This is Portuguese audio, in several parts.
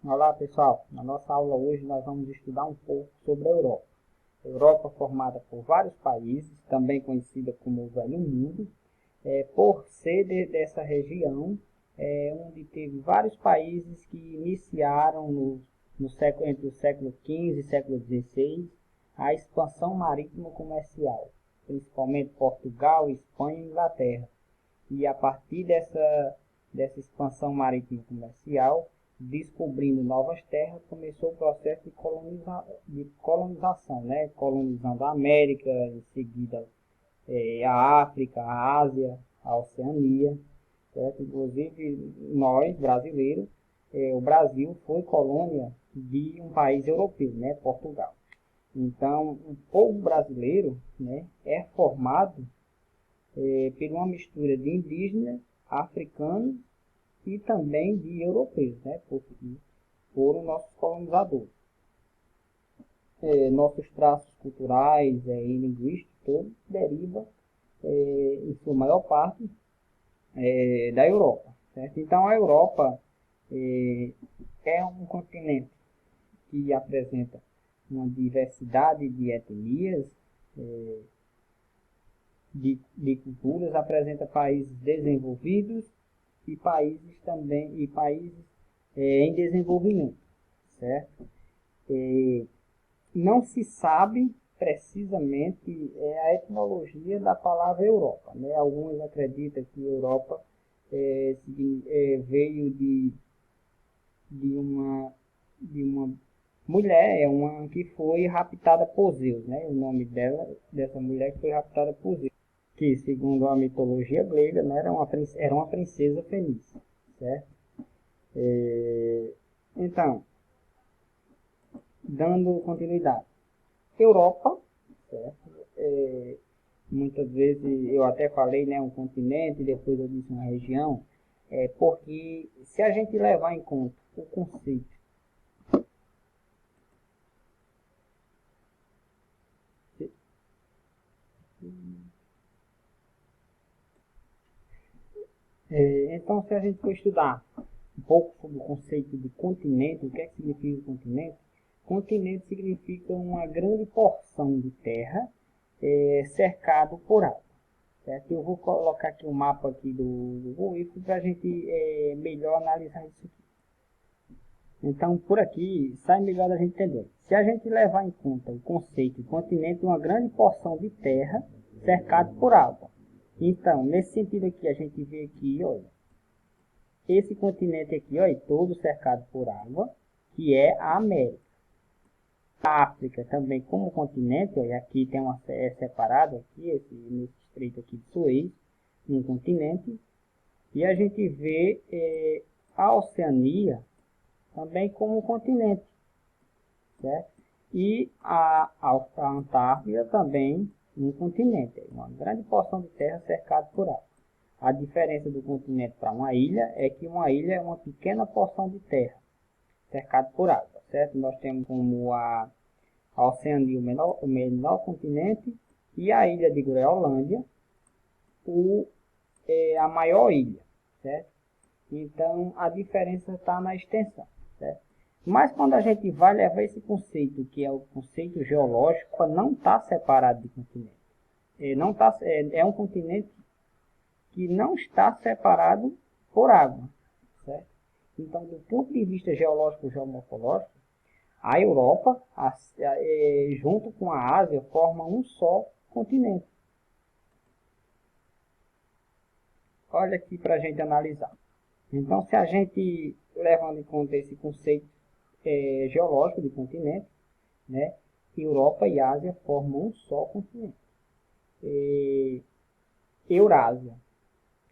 Olá pessoal, na nossa aula hoje nós vamos estudar um pouco sobre a Europa. A Europa formada por vários países, também conhecida como o Velho Mundo, por ser dessa região, onde teve vários países que iniciaram entre o século XV e século XVI a expansão marítima comercial, principalmente Portugal, Espanha e Inglaterra. E a partir dessa expansão marítima comercial, descobrindo novas terras, começou o processo de colonização, né? Colonizando a América, em seguida a África, a Ásia, a Oceania, certo? Inclusive nós, brasileiros, o Brasil foi colônia de um país europeu, né? Portugal. Então, o povo brasileiro, né, é formado por uma mistura de indígenas, africanos e também de europeus, né, porque foram nossos colonizadores. Nossos traços culturais e linguísticos todos derivam, em sua maior parte, da Europa. Certo? Então, a Europa é um continente que apresenta uma diversidade de etnias, de culturas, apresenta países desenvolvidos e países em desenvolvimento, certo? Não se sabe precisamente a etimologia da palavra Europa, né? Alguns acreditam que Europa veio de uma mulher, uma que foi raptada por Zeus, né? O nome dessa mulher que foi raptada por Zeus, que segundo a mitologia grega, né, era uma princesa fenícia, certo? Então, dando continuidade, Europa, certo? Muitas vezes eu até falei, né, um continente, depois eu disse uma região, porque se a gente levar em conta o conceito então, se a gente for estudar um pouco sobre o conceito de continente, o que é que significa continente? Continente significa uma grande porção de terra cercado por água. Certo? Eu vou colocar aqui um mapa aqui do Google para a gente melhor analisar isso aqui. Então, por aqui, sai melhor da gente entender. Se a gente levar em conta o conceito de continente, uma grande porção de terra cercado por água. Então, nesse sentido aqui, a gente vê aqui, olha, esse continente aqui, olha, todo cercado por água, que é a América. A África também como continente, olha, aqui tem separado aqui, nesse estreito aqui de Suez, um continente. E a gente vê a Oceania também como continente, certo? E a Antártida também um continente, uma grande porção de terra cercada por água. A diferença do continente para uma ilha é que uma ilha é uma pequena porção de terra cercada por água, certo? Nós temos como a Oceania o menor continente e a ilha de Groenlândia a maior ilha, certo? Então a diferença está na extensão, certo? Mas quando a gente vai levar esse conceito, que é o conceito geológico, não está separado de continente. Não tá, é um continente que não está separado por água, certo? Então, do ponto de vista geológico e geomorfológico, a Europa, junto com a Ásia, formam um só continente. Olha aqui para a gente analisar. Então, se a gente levando em conta esse conceito geológico de continente, né, Europa e Ásia formam um só continente. Eurásia,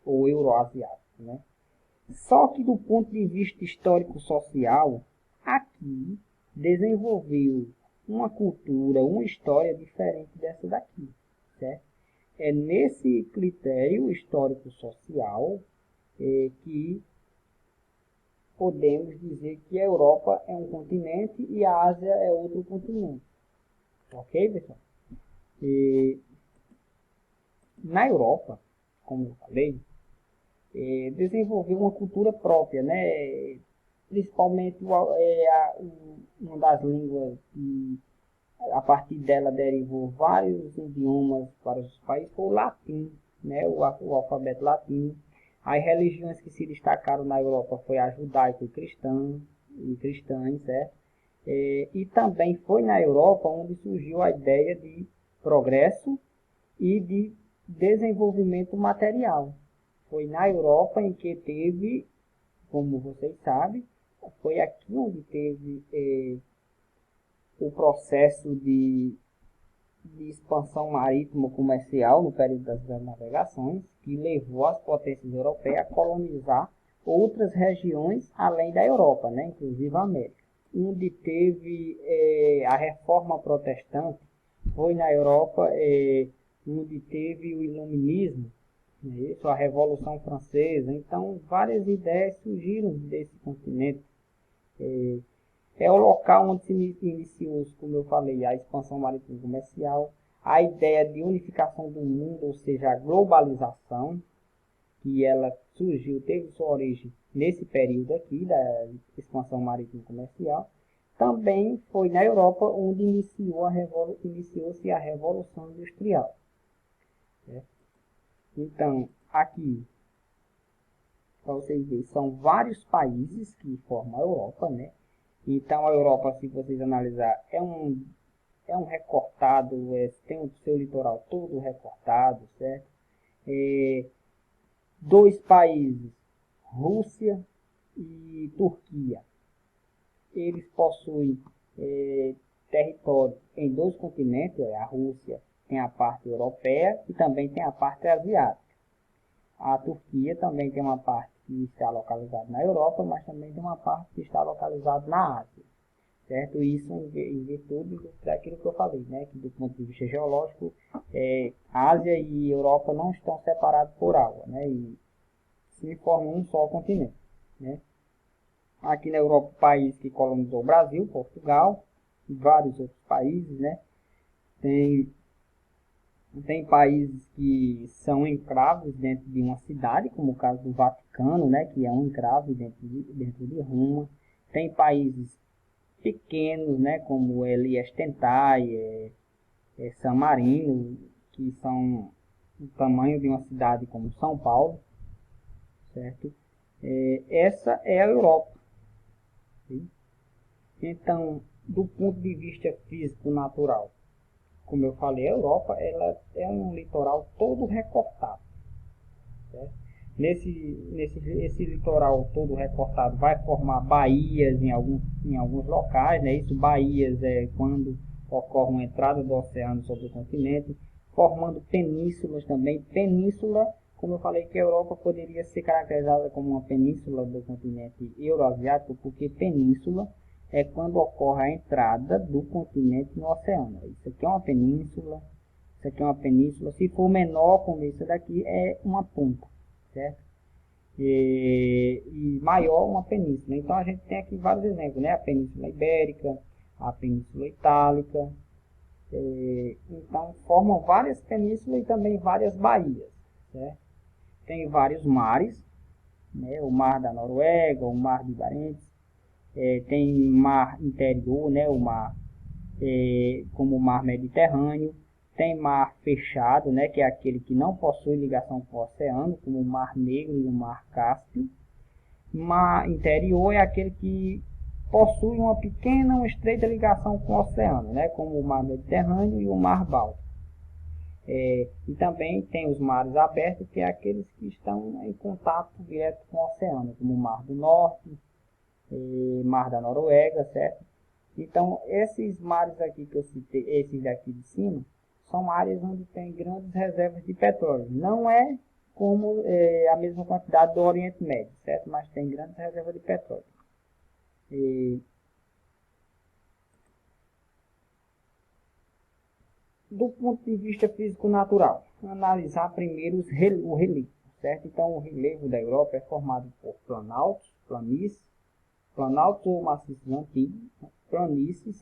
ou Euroasiático, né? Só que do ponto de vista histórico-social, aqui desenvolveu uma cultura, uma história diferente dessa daqui, certo? É nesse critério histórico-social que podemos dizer que a Europa é um continente e a Ásia é outro continente. Ok, pessoal? Na Europa, como eu falei, desenvolveu uma cultura própria, né? principalmente uma das línguas que a partir dela derivou vários idiomas para os países, foi o latim, né? O alfabeto latino. As religiões que se destacaram na Europa foi a judaico-cristã e cristãs, certo? E também foi na Europa onde surgiu a ideia de progresso e de desenvolvimento material. Foi na Europa em que teve, como vocês sabem, foi aqui onde teve o processo de expansão marítima comercial no período das grandes navegações, que levou as potências europeias a colonizar outras regiões além da Europa, né, inclusive a América. Onde teve a reforma protestante, foi na Europa onde teve o iluminismo, né, isso, a Revolução Francesa. Então, várias ideias surgiram desse continente. É o local onde se iniciou, como eu falei, a expansão marítima comercial, a ideia de unificação do mundo, ou seja, a globalização, que ela surgiu, teve sua origem nesse período aqui da expansão marítima comercial. Também foi na Europa onde iniciou-se a Revolução Industrial. Então, aqui, para vocês verem, são vários países que formam a Europa, né? Então, a Europa, se vocês analisar, é um recortado, tem o seu litoral todo recortado, certo? Dois países, Rússia e Turquia, eles possuem território em dois continentes. A Rússia tem a parte europeia e também tem a parte asiática. A Turquia também tem uma parte que está localizada na Europa, mas também tem uma parte que está localizada na Ásia, certo? Isso em virtude daquilo que eu falei, né? Que do ponto de vista geológico, Ásia e Europa não estão separados por água, né? E se formam um só continente, né? Aqui na Europa, o país que colonizou o Brasil, Portugal, e vários outros países, né? Tem países que são encraves dentro de uma cidade, como o caso do Vaticano, né, que é um encrave dentro de Roma. Tem países pequenos, né, como Liechtenstein, San Marino, que são do tamanho de uma cidade como São Paulo, certo? Essa é a Europa. Sim? Então, do ponto de vista físico-natural, como eu falei, a Europa ela é um litoral todo recortado, certo? Esse litoral todo recortado vai formar baías em alguns locais, né? Isso, baías é quando ocorre uma entrada do oceano sobre o continente, formando penínsulas também. Península, como eu falei, que a Europa poderia ser caracterizada como uma península do continente euroasiático, porque península é quando ocorre a entrada do continente no oceano. Isso aqui é uma península, isso aqui é uma península. Se for menor, como isso daqui, é uma ponta, certo? E maior, uma península. Então a gente tem aqui vários exemplos, né? A Península Ibérica, a Península Itálica. Então formam várias penínsulas e também várias baías, certo? Tem vários mares, né? O Mar da Noruega, o Mar de Barents. Tem mar interior, né, o mar como o mar Mediterrâneo. Tem mar fechado, né, que é aquele que não possui ligação com o oceano, como o Mar Negro e o Mar Cáspio. Mar interior é aquele que possui uma pequena, uma estreita ligação com o oceano, né, como o Mar Mediterrâneo e o Mar Báltico. E também tem os mares abertos, que é aqueles que estão em contato direto com o oceano, como o Mar do Norte, Mar da Noruega, certo? Então, esses mares aqui que eu citei, esses daqui de cima, são áreas onde tem grandes reservas de petróleo. Não é como a mesma quantidade do Oriente Médio, certo? Mas tem grandes reservas de petróleo. Do ponto de vista físico-natural, analisar primeiro o relevo, certo? Então, o relevo da Europa é formado por planaltos, planaltos ou maciços antigos, planícies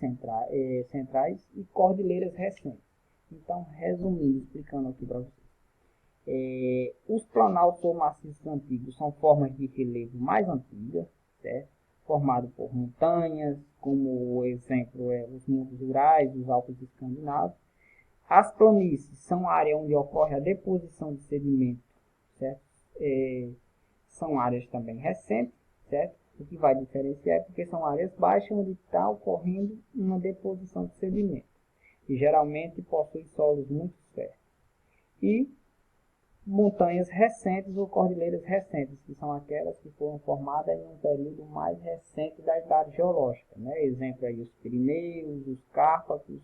centrais e cordilheiras recentes. Então, resumindo, explicando aqui para vocês. Os planaltos ou maciços antigos são formas de relevo mais antigas, certo? formado por montanhas, como o exemplo é os Montes Urais, os Alpes Escandinavos. As planícies são áreas onde ocorre a deposição de sedimento, certo? São áreas também recentes, certo? O que vai diferenciar é porque são áreas baixas onde está ocorrendo uma deposição de sedimento, e geralmente possui solos muito férteis. E montanhas recentes ou cordilheiras recentes, que são aquelas que foram formadas em um período mais recente da idade geológica, né? Exemplo aí os Pirineus, os Cárpatos,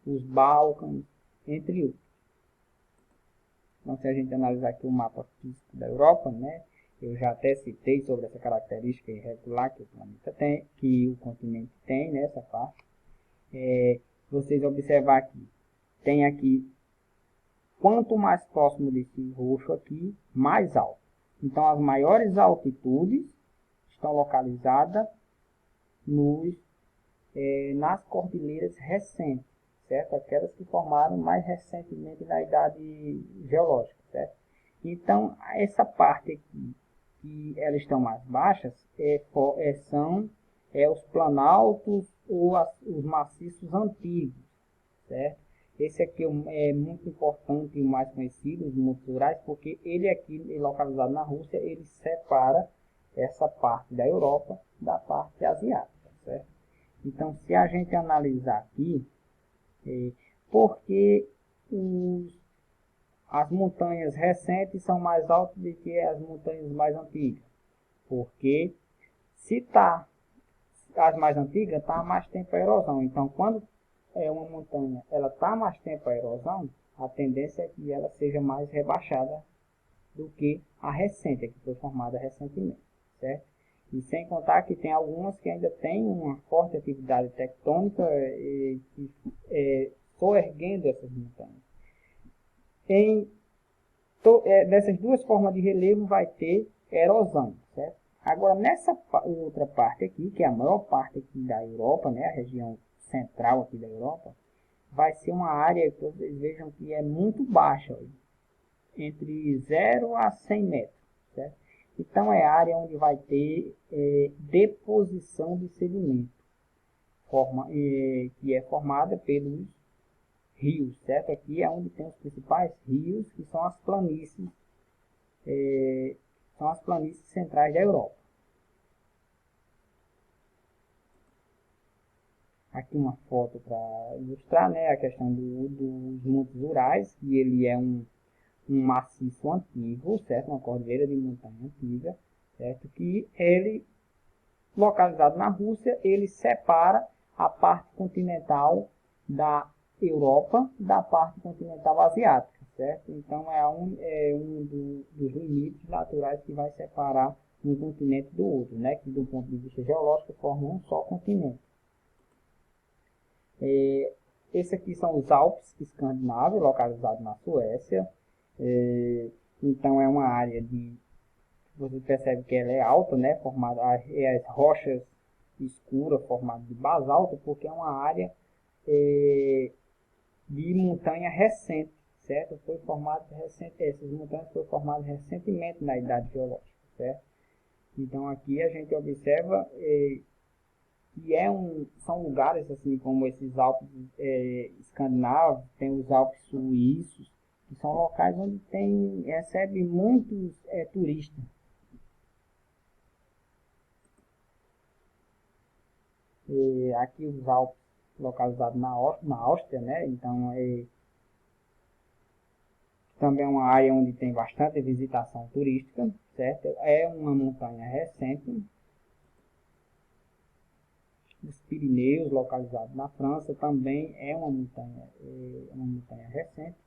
os Balcãs, entre outros. Então, se a gente analisar aqui o mapa físico da Europa, né? Eu já até citei sobre essa característica irregular que o planeta tem, que o continente tem nessa parte. Vocês observar aqui, tem aqui, quanto mais próximo desse roxo aqui, mais alto. Então, as maiores altitudes estão localizadas nas cordilheiras recentes, certo? Aquelas que formaram mais recentemente na idade geológica, certo? Então, essa parte aqui, que elas estão mais baixas, são os planaltos ou os maciços antigos, certo? Esse aqui é muito importante e o mais conhecido, os Montes Urais, porque ele aqui, localizado na Rússia, ele separa essa parte da Europa da parte asiática, certo? Então, se a gente analisar aqui, porque as montanhas recentes são mais altas do que as montanhas mais antigas? Porque se as mais antigas, está mais tempo a erosão. Então, quando uma montanha ela está mais tempo a erosão, a tendência é que ela seja mais rebaixada do que a recente, que foi formada recentemente, certo? E sem contar que tem algumas que ainda têm uma forte atividade tectônica que soerguendo essas montanhas. Dessas duas formas de relevo vai ter erosão, certo? Agora, nessa outra parte aqui, que é a maior parte aqui da Europa, né, a região central aqui da Europa, vai ser uma área que vocês vejam que é muito baixa, ó, entre 0 a 100 metros, certo? Então, é a área onde vai ter deposição de sedimento, que é formada pelos rios, certo? Aqui é onde tem os principais rios, que são as planícies, centrais da Europa. Aqui uma foto para ilustrar, né, a questão dos Montes Urais, que ele é um maciço antigo, certo? Uma cordilheira de montanha antiga, certo? Que ele, localizado na Rússia, ele separa a parte continental da Europa da parte continental asiática, certo? Então é um dos limites naturais que vai separar um continente do outro, né? Que do ponto de vista geológico forma um só continente. Esse aqui são os Alpes Escandinavos, localizados na Suécia. Então é uma área você percebe que ela é alta, né? Formada as rochas escuras formadas de basalto, porque é uma área de montanha recente, certo? Foi formado essas montanhas foram formadas recentemente na idade geológica, certo? Então aqui a gente observa que são lugares assim como esses Alpes escandinavos, tem os Alpes suíços, que são locais onde recebe muitos turistas. Aqui os Alpes localizados na Áustria, né? Então também é uma área onde tem bastante visitação turística, certo? É uma montanha recente. Os Pirineus, localizados na França, também é uma montanha recente.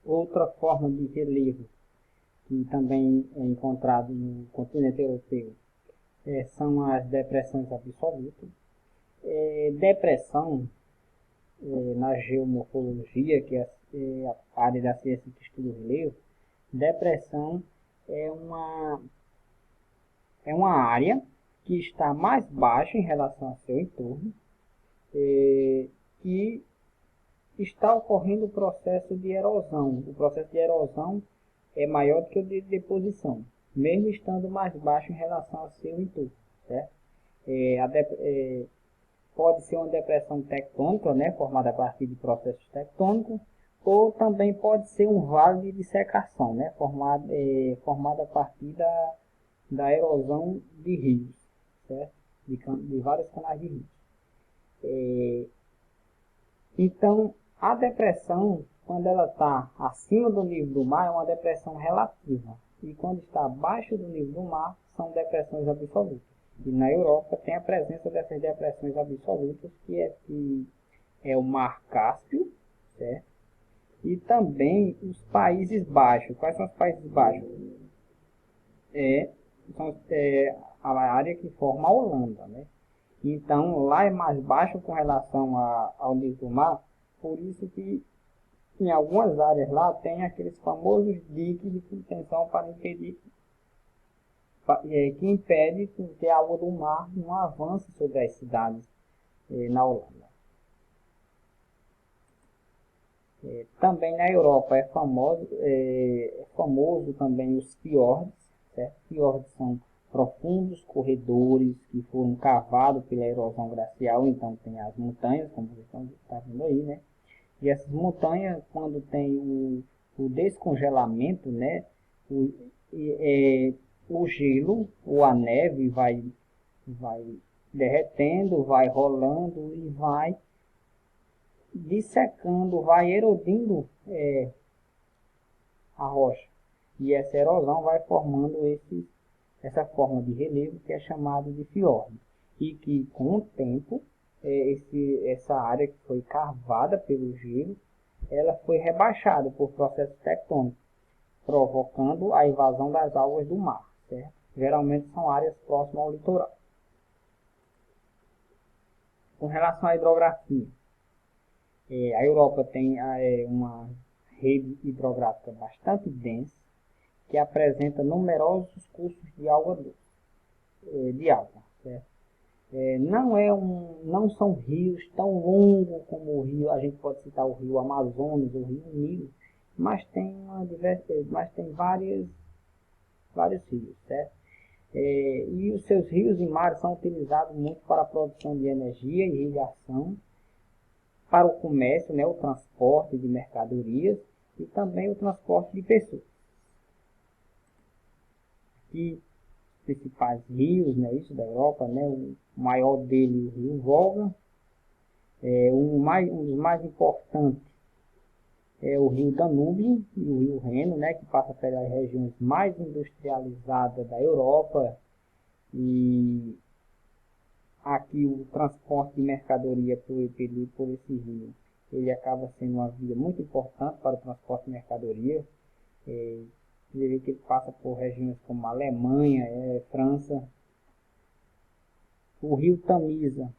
Outra forma de relevo que também é encontrado no continente europeu são as depressões absolutas. Depressão, na geomorfologia, que é a área da ciência que estuda o relevo, depressão é uma área que está mais baixa em relação ao seu entorno, que está ocorrendo o processo de erosão. O processo de erosão é maior do que o de deposição, mesmo estando mais baixo em relação ao seu entorno, certo? Pode ser uma depressão tectônica, né, formada a partir de processos tectônicos, ou também pode ser um vale de dissecação, né, formado a partir da erosão de rios, certo? De vários canais de rios. Então, a depressão, quando ela está acima do nível do mar, é uma depressão relativa. E quando está abaixo do nível do mar, são depressões absolutas. E na Europa tem a presença dessas depressões absolutas, que é o Mar Cáspio, certo? E também os Países Baixos. Quais são os Países Baixos? É a área que forma a Holanda, né? Então, lá é mais baixo com relação ao nível do mar, por isso que em algumas áreas lá tem aqueles famosos diques de contenção para impedir, que impede que a água do mar não avance sobre as cidades na Holanda. Também na Europa é famoso também os fiordes, certo? Fiordes são profundos corredores que foram cavados pela erosão glacial, então tem as montanhas, como vocês estão vendo aí, né? E essas montanhas, quando tem o descongelamento, né? O gelo ou a neve vai derretendo, vai rolando e vai dissecando, vai erodindo a rocha. E essa erosão vai formando essa forma de relevo que é chamado de fiorde. E que com o tempo, essa área que foi cavada pelo gelo, ela foi rebaixada por processos tectônicos, provocando a invasão das águas do mar, certo? Geralmente são áreas próximas ao litoral. Com relação à hidrografia, a Europa tem uma rede hidrográfica bastante densa, que apresenta numerosos cursos de água doce, certo? Não são rios tão longos como o rio, a gente pode citar o rio Amazonas, o rio Nilo, mas tem vários rios, certo? E os seus rios e mares são utilizados muito para a produção de energia e irrigação, para o comércio, né, o transporte de mercadorias e também o transporte de pessoas. Aqui, os principais rios, né, isso da Europa, né, o maior dele, o rio Volga, um dos mais importantes é o rio Danúbio e o rio Reno, né, que passa pelas regiões mais industrializadas da Europa, e aqui o transporte de mercadoria por esse rio, ele acaba sendo uma via muito importante para o transporte de mercadoria. Você vê que ele passa por regiões como Alemanha, França. O rio Tamisa,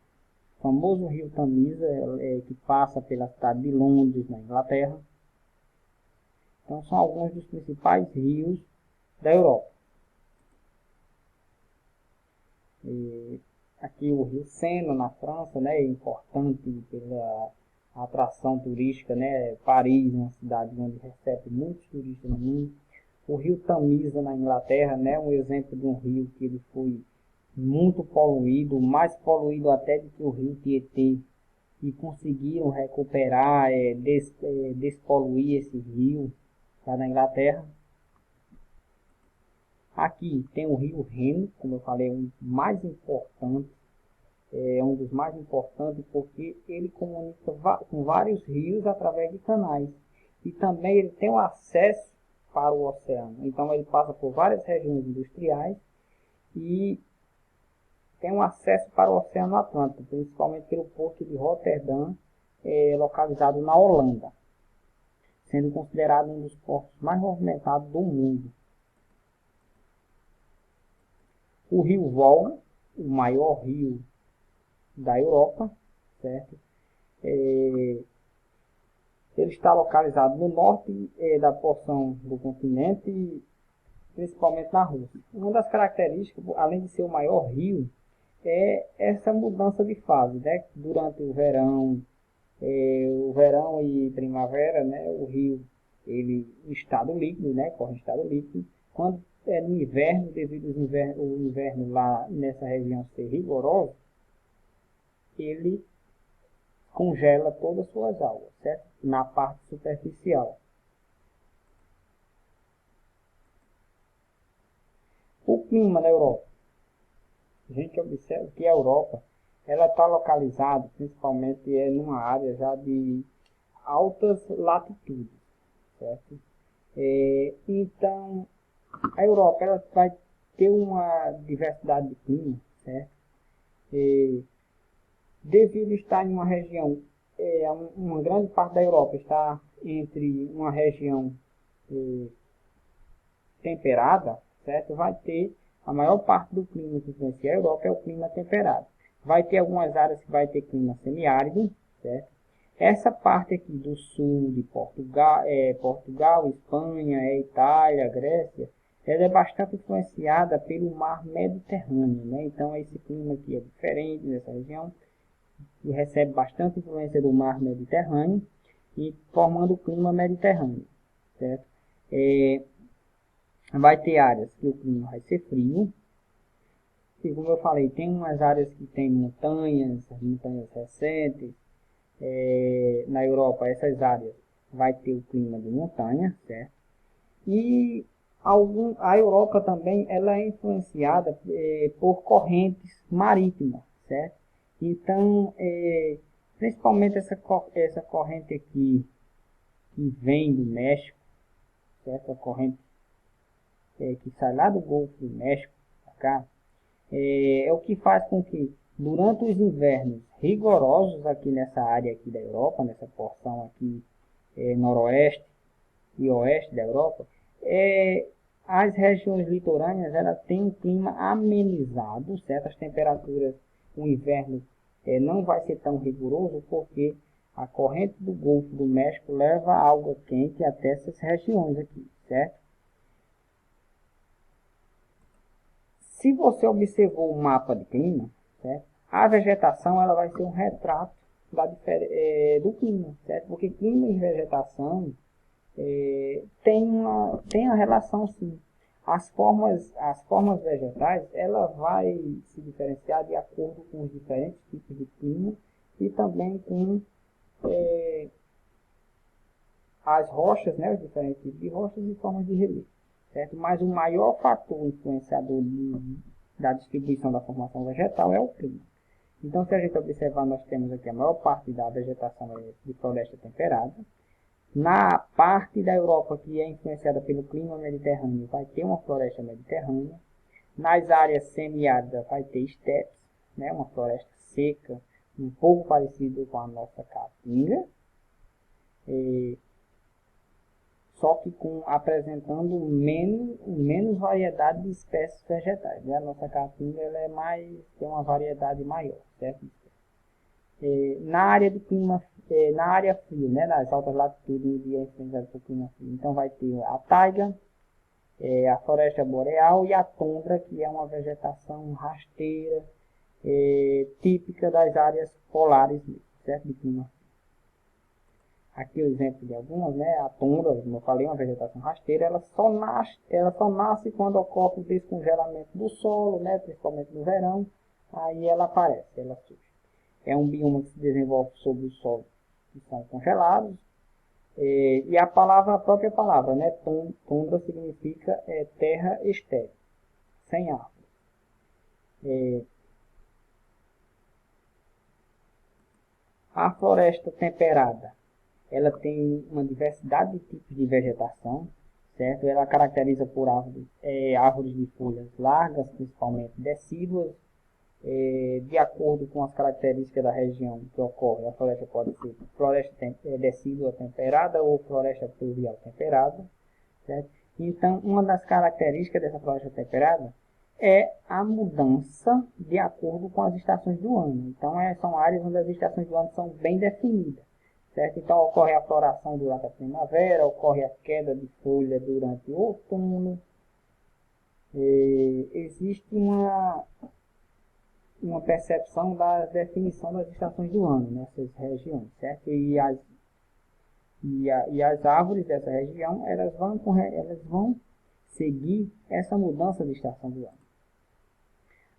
o famoso rio Tamisa, que passa pela cidade de Londres, na Inglaterra. Então são alguns dos principais rios da Europa. Aqui o rio Sena, na França, né, é importante pela atração turística, né? Paris, uma cidade onde recebe muitos turistas no mundo. O rio Tamisa, na Inglaterra, né, um exemplo de um rio que ele foi muito poluído, mais poluído até do que o rio Tietê, e conseguiram recuperar, despoluir esse rio lá na Inglaterra. Aqui tem o rio Reno, como eu falei, um dos mais importantes porque ele comunica com vários rios através de canais. E também ele tem um acesso para o oceano. Então ele passa por várias regiões industriais e tem um acesso para o Oceano Atlântico, principalmente pelo porto de Roterdã, localizado na Holanda, sendo considerado um dos portos mais movimentados do mundo. O rio Volga, o maior rio da Europa, certo? Ele está localizado no norte da porção do continente, principalmente na Rússia. Uma das características, além de ser o maior rio, é essa mudança de fase, né? Durante o verão e primavera, né? O rio ele em estado líquido, né, corre em estado líquido. Quando é no inverno, devido ao inverno lá nessa região ser rigoroso, ele congela todas as suas águas, certo? Na parte superficial. O clima na Europa. A gente observa que a Europa ela está localizada principalmente numa área já de altas latitudes, certo? Então, a Europa ela vai ter uma diversidade de clima, certo? Devido a estar em uma região, uma grande parte da Europa está entre uma região temperada, certo? Vai ter a maior parte do clima que influencia a Europa é o clima temperado. Vai ter algumas áreas que vai ter clima semiárido, certo? Essa parte aqui do sul de Portugal, Espanha, Itália, Grécia, ela é bastante influenciada pelo mar Mediterrâneo, né? Então esse clima aqui é diferente nessa região e recebe bastante influência do mar Mediterrâneo e formando o clima mediterrâneo, certo? Vai ter áreas que o clima vai ser frio, e como eu falei, tem umas áreas que tem montanhas recentes. Na Europa, essas áreas vai ter o clima de montanha, certo? E a Europa também ela é influenciada por correntes marítimas, certo? Então, principalmente essa corrente aqui que vem do México, certo? A corrente que sai lá do Golfo do México, pra cá, é o que faz com que durante os invernos rigorosos aqui nessa área aqui da Europa, nessa porção aqui noroeste e oeste da Europa, as regiões litorâneas ela tem um clima amenizado, certas temperaturas, o inverno não vai ser tão rigoroso porque a corrente do Golfo do México leva água quente até essas regiões aqui, certo? Se você observou o mapa de clima, certo? A vegetação ela vai ser um retrato do clima, certo? Porque clima e vegetação tem a relação sim. As formas vegetais ela vai se diferenciar de acordo com os diferentes tipos de clima e também com as rochas, né? Os diferentes tipos de rochas e formas de relevo. Certo? Mas o maior fator influenciador da distribuição da formação vegetal é o clima. Então, se a gente observar, nós temos aqui a maior parte da vegetação de floresta temperada. Na parte da Europa que é influenciada pelo clima mediterrâneo, vai ter uma floresta mediterrânea. Nas áreas semiáridas vai ter estepes, né? Uma floresta seca, um pouco parecido com a nossa caatinga. Só que apresentando menos variedade de espécies vegetais, né? A nossa caatinga ela tem uma variedade maior, certo? Na área de clima, na área fria, né? Nas altas latitudes e influenciadas por clima frio, então vai ter a taiga, a floresta boreal e a tundra, que é uma vegetação rasteira, típica das áreas polares, certo? De clima frio. Aqui o exemplo de algumas, né? A tundra, como eu falei, uma vegetação rasteira, ela só nasce quando ocorre o descongelamento do solo, né? Principalmente no verão, aí ela aparece, ela surge. É um bioma que se desenvolve sobre os solos que são congelados, e a própria palavra, né? Tundra significa terra estéril, sem árvores. A floresta temperada ela tem uma diversidade de tipos de vegetação, certo? Ela caracteriza por árvores de folhas largas, principalmente decíduas, de acordo com as características da região que ocorre. A floresta pode ser floresta decídua temperada ou floresta pluvial temperada, certo? Então, uma das características dessa floresta temperada é a mudança de acordo com as estações do ano. Então, são áreas onde as estações do ano são bem definidas. Certo? Então ocorre a floração durante a primavera, ocorre a queda de folha durante o outono. Existe uma percepção da definição das estações do ano nessas regiões, certo? E as árvores dessa região, elas vão seguir essa mudança de estação do ano.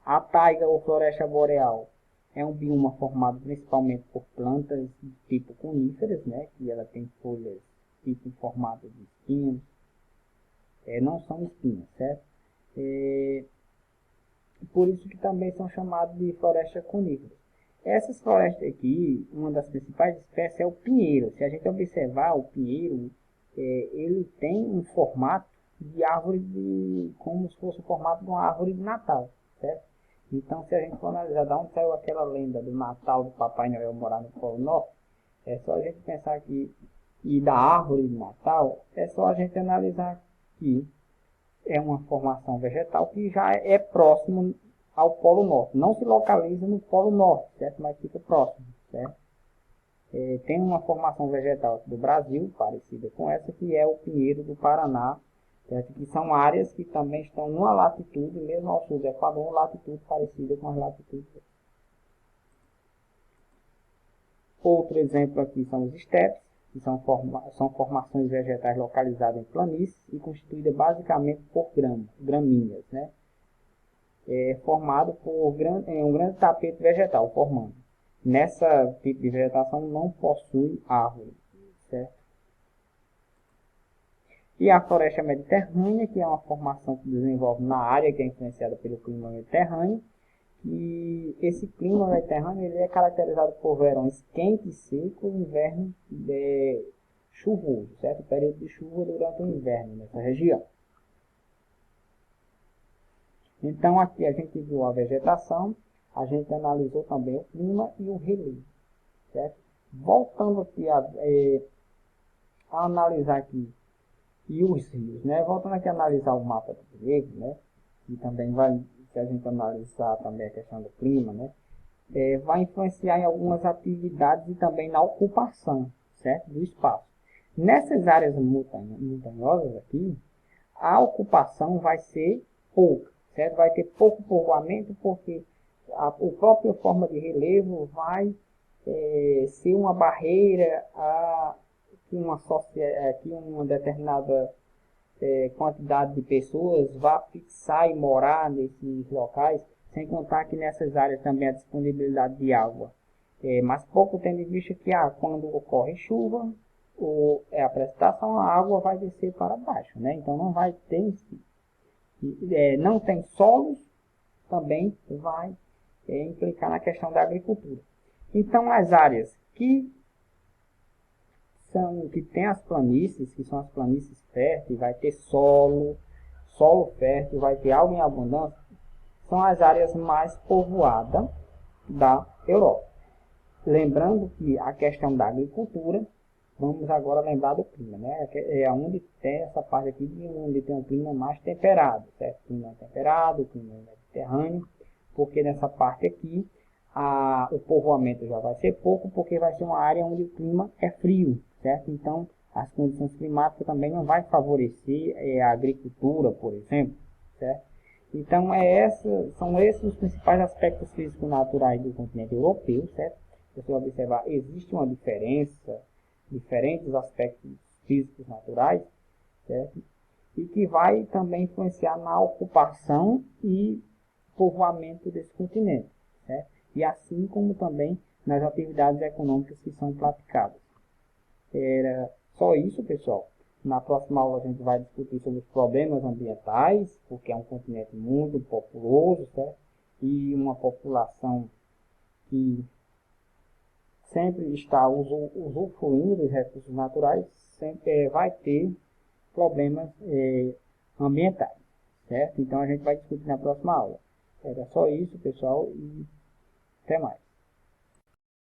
A taiga ou floresta boreal é um bioma formado principalmente por plantas de tipo coníferas, né, que ela tem folhas tipo em formato de espinhos, não são espinhos, certo? Por isso que também são chamados de floresta coníferas. Essas florestas aqui, uma das principais espécies é o pinheiro. Se a gente observar o pinheiro, ele tem um formato de árvore, como se fosse o formato de uma árvore de Natal, certo? Então, se a gente for analisar de onde saiu aquela lenda do Natal, do Papai Noel morar no Polo Norte, é só a gente pensar aqui, e da árvore de Natal, é só a gente analisar que é uma formação vegetal que já é próximo ao Polo Norte. Não se localiza no Polo Norte, certo? Mas fica próximo, certo? Tem uma formação vegetal do Brasil, parecida com essa, que é o pinheiro do Paraná, certo? Que são áreas que também estão numa latitude, mesmo ao sul do Equador, uma latitude parecida com as latitudes. Outro exemplo aqui são os estepes, que são formações vegetais localizadas em planícies e constituídas basicamente por gramíneas, né? Formado por um grande tapete vegetal formando. Nessa tipo de vegetação não possui árvore, certo? E a floresta mediterrânea, que é uma formação que desenvolve na área que é influenciada pelo clima mediterrâneo. E esse clima mediterrâneo ele é caracterizado por verões quentes e secos e inverno chuvoso, certo? Período de chuva durante o inverno nessa região. Então aqui a gente viu a vegetação, a gente analisou também o clima e o relevo, certo? Voltando aqui a analisar aqui e os rios, né? Voltando aqui a analisar o mapa do Diego, né? E também vai, se a gente analisar também a questão do clima, né? Vai influenciar em algumas atividades e também na ocupação, certo? Do espaço. Nessas áreas montanhosas aqui, a ocupação vai ser pouca, certo? Vai ter pouco povoamento porque a própria forma de relevo vai ser uma barreira a que uma determinada quantidade de pessoas vá fixar e morar nesses locais, sem contar que nessas áreas também a disponibilidade de água. Mas pouco tendo em vista que quando ocorre chuva, a precipitação, a água vai descer para baixo, né? Então não vai ter, não tem solos, também vai implicar na questão da agricultura. Então as áreas que tem as planícies, que são as planícies férteis, vai ter solo fértil, vai ter água em abundância, são as áreas mais povoadas da Europa. Lembrando que a questão da agricultura, vamos agora lembrar do clima, né? É onde tem essa parte aqui, onde tem um clima mais temperado, certo? Clima temperado, clima mediterrâneo, porque nessa parte aqui, o povoamento já vai ser pouco, porque vai ser uma área onde o clima é frio, certo? Então, as condições climáticas também não vai favorecer a agricultura, por exemplo, certo? Então, são esses os principais aspectos físico-naturais do continente europeu, certo? Se você observar, existe uma diferença, diferentes aspectos físicos naturais, certo? E que vai também influenciar na ocupação e povoamento desse continente, certo? E assim como também nas atividades econômicas que são praticadas. Era só isso, pessoal. Na próxima aula a gente vai discutir sobre os problemas ambientais, porque é um continente muito populoso, certo? E uma população que sempre está usufruindo dos recursos naturais, sempre vai ter problemas ambientais, certo? Então a gente vai discutir na próxima aula. Era só isso, pessoal, e até mais.